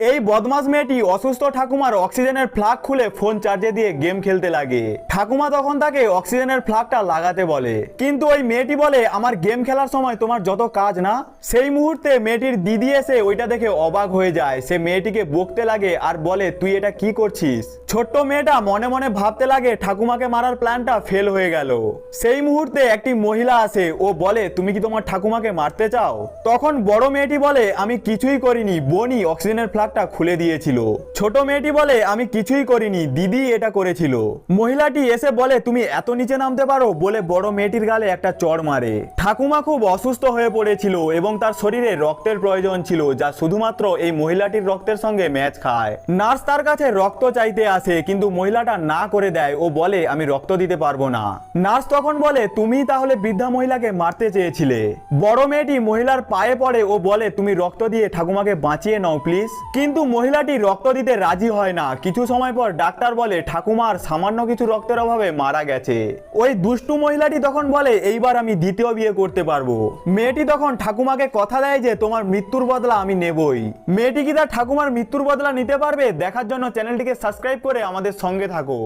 এই বদমাস মেয়েটি অসুস্থ ঠাকুমার অক্সিজেনের প্লাগ খুলে ফোন চার্জে দিয়ে গেম খেলতে লাগে। ঠাকুমা তখন তাকে অক্সিজেনের প্লাগটা লাগাতে বলে, কিন্তু ওই মেয়েটি বলে আমার গেম খেলার সময় তোমার যত কাজ না। সেই মুহূর্তে মেয়েটির দিদি এসে ওইটা দেখে অবাক হয়ে যায়। সে মেয়েটিকে বকতে লাগে আর বলে তুই এটা কি করছিস। ছোট্ট মেয়েটা মনে মনে ভাবতে লাগে ঠাকুমাকে মারার প্ল্যানটা ফেল হয়ে গেল। সেই মুহূর্তে একটি মহিলা আসে, ও বলে তুমি কি তোমার ঠাকুমাকে মারতে চাও। তখন বড় মেয়েটি বলে আমি কিছুই করিনি, বোনই অক্সিজেনের প্লাগটা খুলে দিয়েছিল। ছোট মেয়েটি বলে আমি কিছুই করিনি, দিদি এটা করেছিল। মহিলাটি এসে বলে তুমি এত নিচে নামতে পারো, বলে বড় মেয়েটির গালে একটা চড় মারে। ঠাকুমা খুব অসুস্থ হয়ে পড়েছিল এবং তার শরীরে রক্তের প্রয়োজন ছিল, যা শুধুমাত্র এই মহিলাটির রক্তের সঙ্গে ম্যাচ খায়। নার্স তার কাছে রক্ত চাইতে আসে, কিন্তু মহিলাটা না করে দেয়। ও বলে আমি রক্ত দিতে পারবো না। নার্স তখন বলে তুমি তাহলে বৃদ্ধা মহিলাকে মারতে চেয়েছিলে। বড় মেয়েটি মহিলার পায়ে পড়ে ও বলে তুমি রক্ত দিয়ে ঠাকুমাকে বাঁচিয়ে নাও প্লিজ। কিন্তু মহিলাটি রক্ত দিতে রাজি হয় না। কিছু সময় পর ডাক্তার বলে ঠাকুমার সামান্য কিছু রক্তের অভাবে মারা গেছে। ওই দুষ্টু মহিলাটি তখন বলে এইবার আমি দ্বিতীয় বিয়ে করতে পারবো। মেয়েটি তখন ঠাকুমাকে কথা দেয় যে তোমার মৃত্যুর বদলা আমি নেবই। মেয়েটি কি তার ঠাকুমার মৃত্যুর বদলা নিতে পারবে? দেখার জন্য চ্যানেলটিকে সাবস্ক্রাইব করে আমাদের সঙ্গে থাকো।